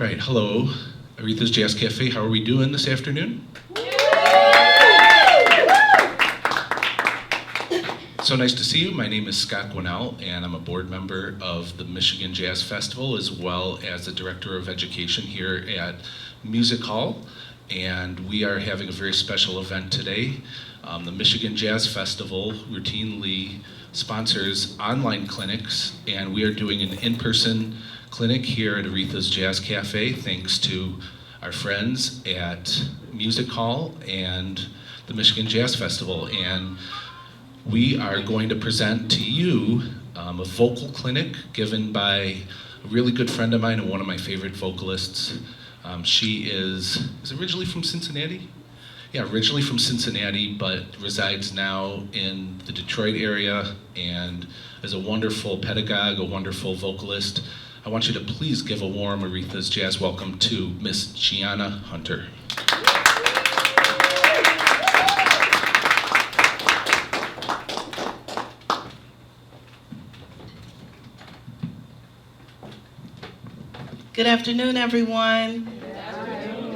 right, hello, Aretha's Jazz Cafe. How are we doing this afternoon? So nice to see you. My name is Scott Gwinnell, and I'm a board member of the Michigan Jazz Festival, as well as the Director of Education here at Music Hall. And we are having a very special event today. The Michigan Jazz Festival routinely sponsors online clinics, and we are doing an in-person clinic here at Aretha's Jazz Cafe, thanks to our friends at Music Hall and the Michigan Jazz Festival. And we are going to present to you a vocal clinic given by a really good friend of mine and one of my favorite vocalists. She is originally from Cincinnati? Yeah, originally from Cincinnati, but resides now in the Detroit area and is a wonderful pedagogue, a wonderful vocalist. I want you to please give a warm Aretha's Jazz welcome to Miss Jiana Hunter. Good afternoon, everyone.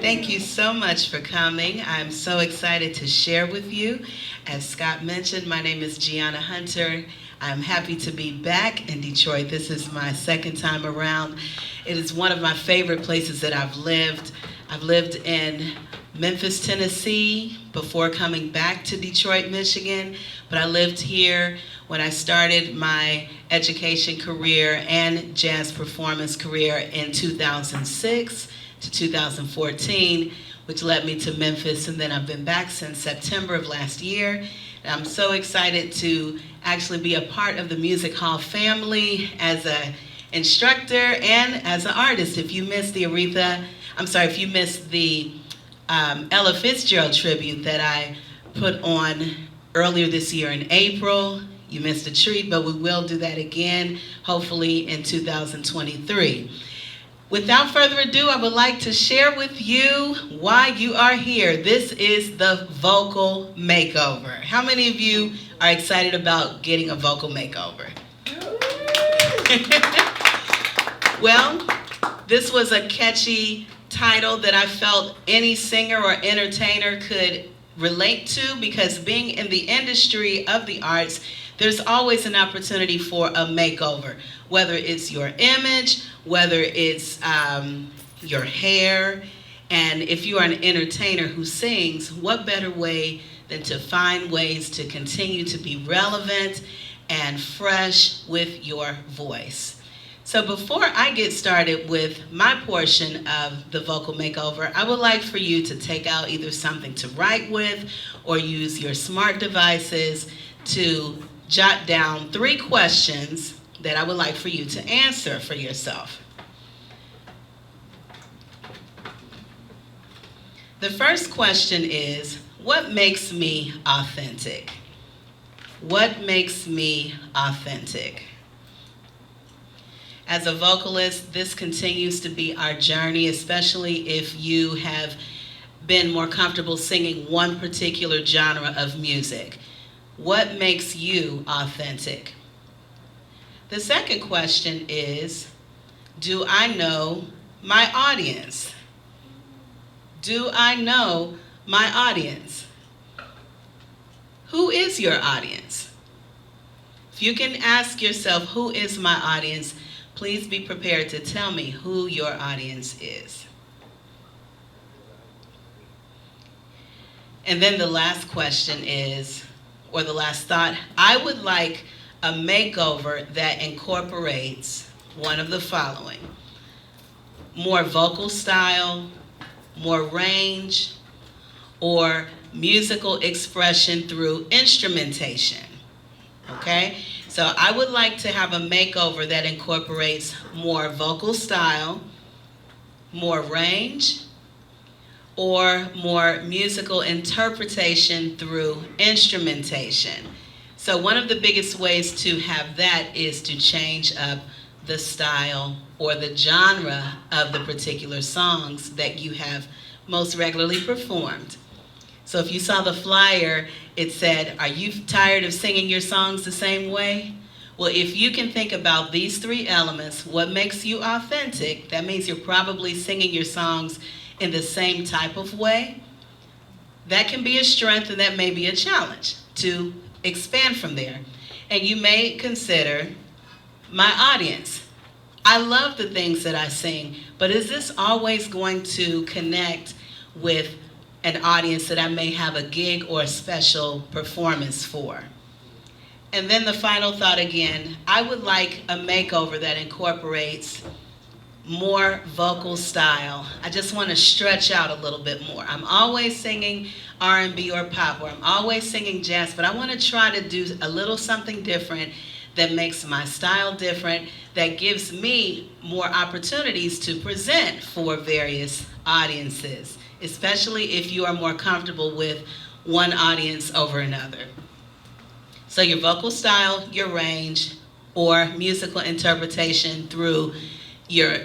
Thank you so much for coming. I'm so excited to share with you. As Scott mentioned, my name is Jiana Hunter. I'm happy to be back in Detroit. This is my second time around. It is one of my favorite places that I've lived. I've lived in Memphis, Tennessee before coming back to Detroit, Michigan, but I lived here when I started my education career and jazz performance career in 2006 to 2014, which led me to Memphis, and then I've been back since September of last year. And I'm so excited to actually be a part of the Music Hall family as an instructor and as an artist. If you missed the if you missed the Ella Fitzgerald tribute that I put on earlier this year in April, you missed a treat, but we will do that again, hopefully in 2023. Without further ado, I would like to share with you why you are here. This is the vocal makeover. How many of you are excited about getting a vocal makeover? Well, this was a catchy title that I felt any singer or entertainer could relate to, because being in the industry of the arts, there's always an opportunity for a makeover, whether it's your image, whether it's your hair. And if you are an entertainer who sings, what better way than to find ways to continue to be relevant and fresh with your voice. So before I get started with my portion of the vocal makeover, I would like for you to take out either something to write with or use your smart devices to jot down 3 questions that I would like for you to answer for yourself. The first question is, what makes me authentic? What makes me authentic? As a vocalist, this continues to be our journey, especially if you have been more comfortable singing one particular genre of music. What makes you authentic? The second question is, do I know my audience? Do I know my audience? Who is your audience? If you can ask yourself, who is my audience? Please be prepared to tell me who your audience is. And then the last question is, or the last thought, I would like a makeover that incorporates one of the following: more vocal style, more range, or musical expression through instrumentation. Okay? So I would like to have a makeover that incorporates more vocal style, more range, or more musical interpretation through instrumentation. So one of the biggest ways to have that is to change up the style or the genre of the particular songs that you have most regularly performed. So if you saw the flyer, it said, are you tired of singing your songs the same way? Well, if you can think about these three elements, what makes you authentic, that means you're probably singing your songs in the same type of way. That can be a strength and that may be a challenge to expand from there. And you may consider my audience. I love the things that I sing, but is this always going to connect with an audience that I may have a gig or a special performance for? And then the final thought again, I would like a makeover that incorporates more vocal style. I just want to stretch out a little bit more. I'm always singing R&B or pop, or I'm always singing jazz, but I want to try to do a little something different that makes my style different, that gives me more opportunities to present for various audiences, especially if you are more comfortable with one audience over another. So your vocal style, your range, or musical interpretation through your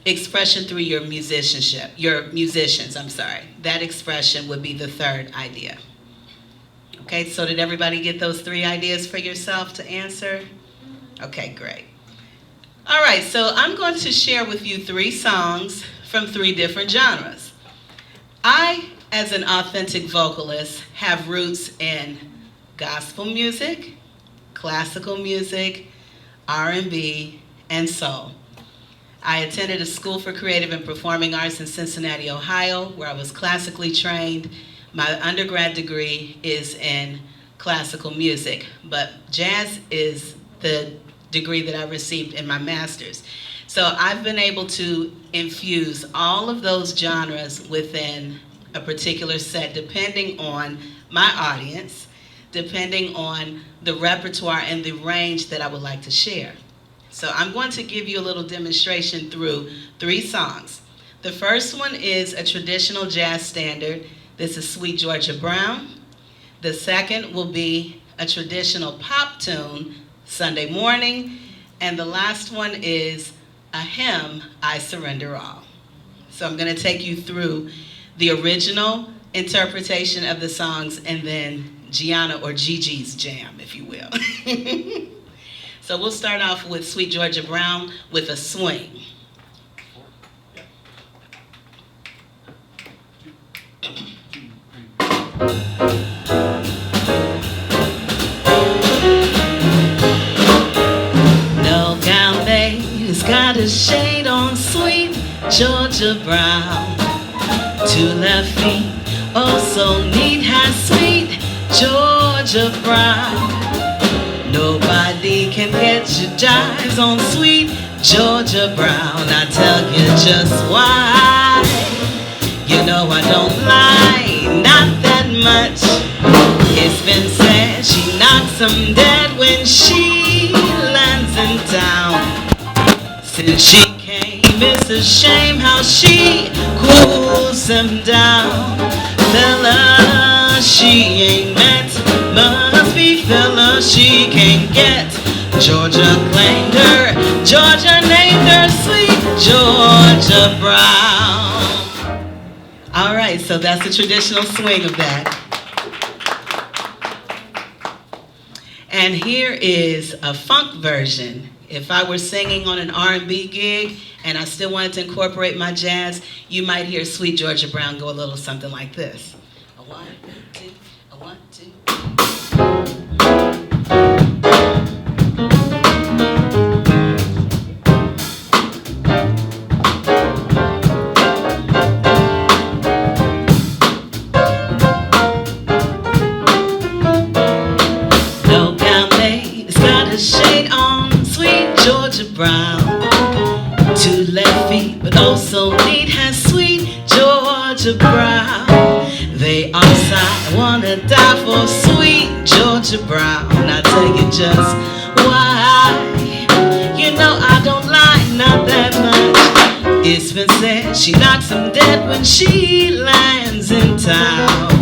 expression through your musicianship, your musicians, I'm sorry. That expression would be the third idea. Okay, so did everybody get those three ideas for yourself to answer? Okay, great. All right, so I'm going to share with you three songs from three different genres. I, as an authentic vocalist, have roots in gospel music, classical music, R&B, and soul. I attended a school for creative and performing arts in Cincinnati, Ohio, where I was classically trained. My undergrad degree is in classical music, but jazz is the degree that I received in my master's. So I've been able to infuse all of those genres within a particular set, depending on my audience, depending on the repertoire and the range that I would like to share. So I'm going to give you a little demonstration through three songs. The first one is a traditional jazz standard. This is Sweet Georgia Brown. The second will be a traditional pop tune, Sunday Morning. And the last one is a hymn, I Surrender All. So I'm going to take you through the original interpretation of the songs and then Jiana or Gigi's jam, if you will. So we'll start off with Sweet Georgia Brown with a swing. No gown lady's got a shade on Sweet Georgia Brown. Two left feet, oh so neat, has Sweet Georgia Brown. Nobody can get your jives on Sweet Georgia Brown. I tell you just why. You know I don't lie, not that much. It's been said she knocks 'em dead when she lands in town. Since she came, it's a shame how she cools them down. Fella, she ain't met, must be fella she can't get. Georgia claimed her, Georgia named her Sweet Georgia Brown. All right, so that's the traditional swing of that. And here is a funk version. If I were singing on an R&B gig and I still wanted to incorporate my jazz, you might hear Sweet Georgia Brown go a little something like this. A 1, 2, a 1, 2. No gown lady's got a shade on Sweet Georgia Brown. Two left feet, but also neat, has Sweet Georgia Brown. They all sigh, wanna die for Sweet Georgia Brown. I tell you just why. You know I don't lie, not that much. It's been said she knocks 'em dead when she lands in town.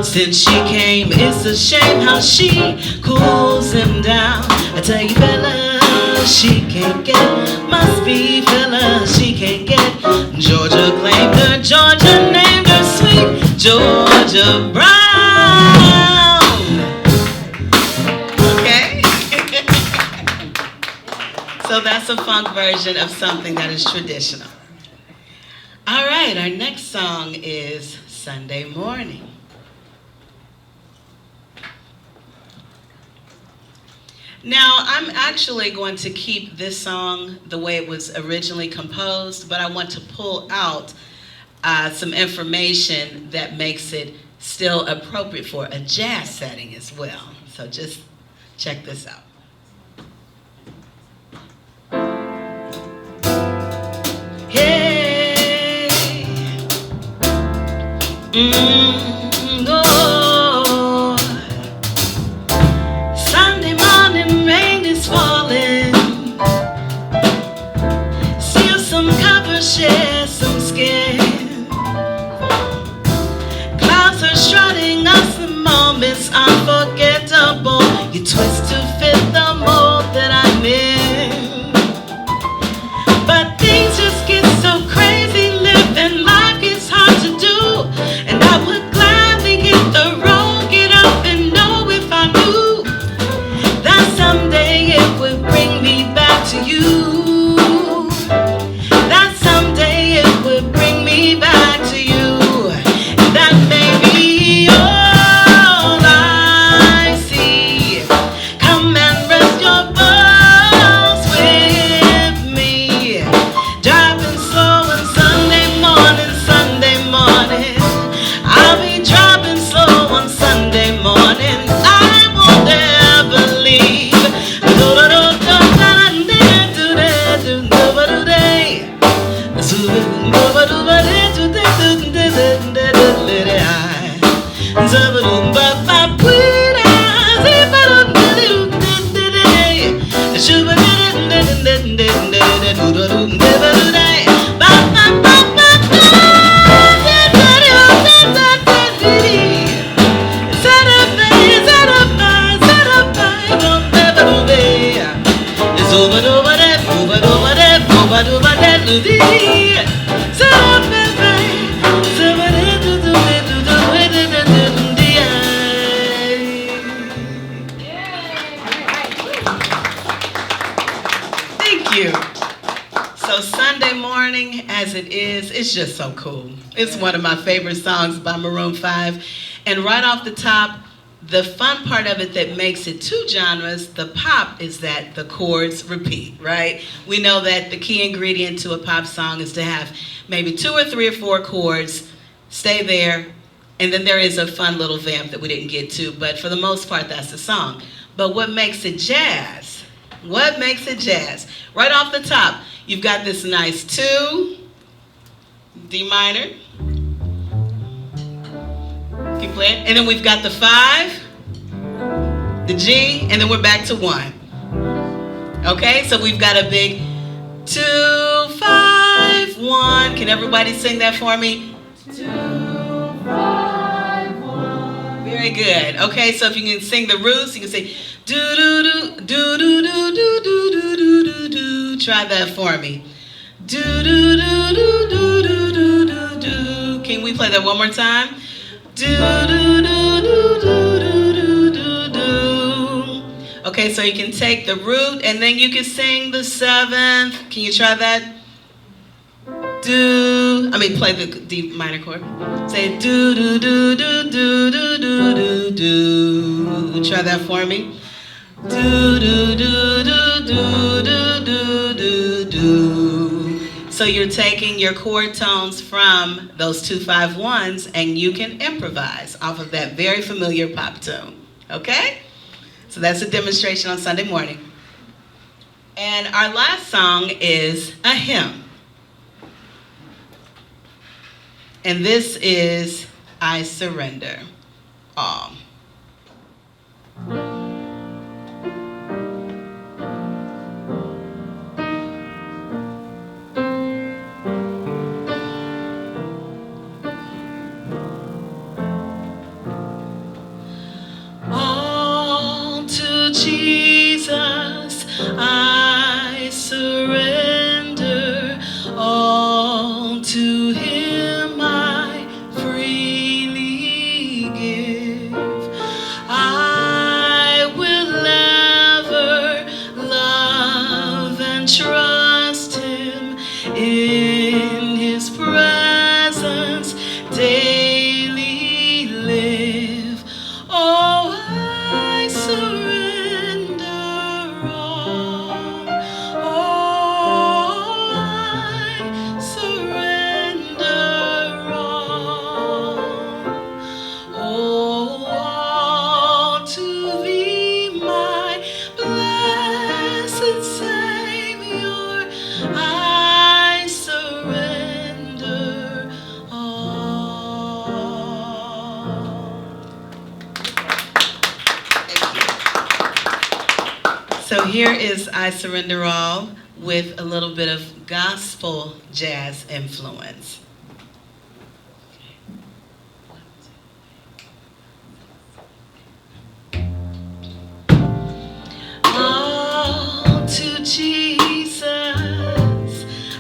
Since she came, it's a shame how she cools him down. I tell you, fella, she can't get, must be fella, she can't get. Georgia claimed her, Georgia named her Sweet Georgia Brown. Okay? salsa funk version of something that is traditional. All right, our next song is Sunday Morning. Now, I'm actually going to keep this song the way it was originally composed, but I want to pull out some information that makes it still appropriate for a jazz setting as well. So just check this out. Hey, Lord, Sunday morning rain is falling. Seal some covers, share some skin. Clouds are strutting us the moments unforgettable. You twist to fit the mold that I'm in. But things just get so crazy, living life gets hard to do. And I would gladly hit the road, get up and know if I knew that someday it would bring me back to you. That someday it would bring me back to you. And that may be all I see. Come and rest your bones with me. Driving slow on Sunday morning, Sunday morning. I'll be driving slow on Sunday morning. I won't ever leave. Thank you. So Sunday morning, as it is, it's just so cool. It's one of my favorite songs by Maroon 5. And right off the top, the fun part of it that makes it two genres, the pop, is that the chords repeat, right? We know that the key ingredient to a pop song is to have maybe 2 or 3 or 4 chords, stay there, and then there is a fun little vamp that we didn't get to, but for the most part, that's the song. But what makes it jazz? What makes it jazz? Right off the top, you've got this nice 2, D minor. Keep playing. And then we've got the 5, the G, and then we're back to 1. Okay, so we've got a big 2, 5, 1. Can everybody sing that for me? 2, 5, 1. Very good. Okay, so if you can sing the roots, you can say do do do do do do do do do do do. Try that for me. Do do do do do do do do do. Can we play that one more time? Do do do do do do do do. Okay, so you can take the root and then you can sing the 7th. Can you try that? Play the D minor chord. Say do do do do do do do do do. Try that for me. Do do do do do do do do do. So you're taking your chord tones from those 2, 5, 1s, and you can improvise off of that very familiar pop tune. Okay? So that's a demonstration on Sunday morning. And our last song is a hymn. And this is I Surrender All. All to Jesus I surrender, all to Him I freely give. I will ever love and trust here is I Surrender All with a little bit of gospel jazz influence. All to Jesus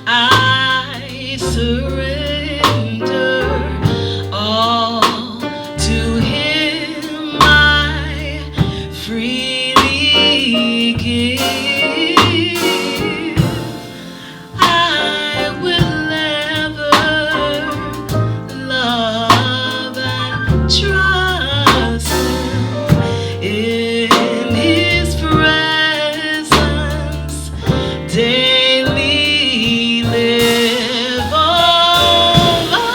I surrender, all to Him I freely give. I will ever love and trust Him in His presence daily live. Oh, I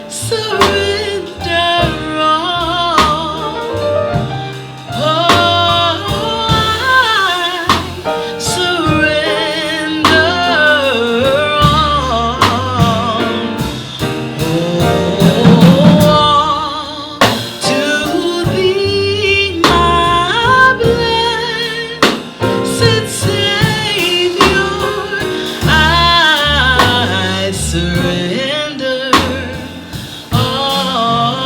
surrender all. Oh, I surrender all to Thee, my blessed Savior. I surrender all.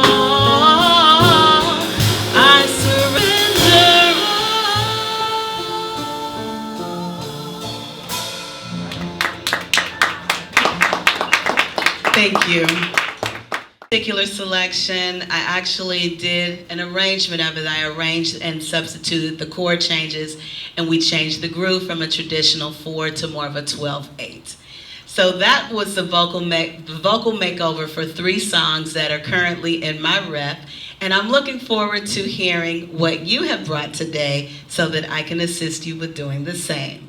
I surrender all. Thank you. Particular selection, I actually did an arrangement of it. I arranged and substituted the chord changes, and we changed the groove from a traditional 4 to more of a 12/8. So that was the vocal makeover for 3 songs that are currently in my rep, and I'm looking forward to hearing what you have brought today so that I can assist you with doing the same.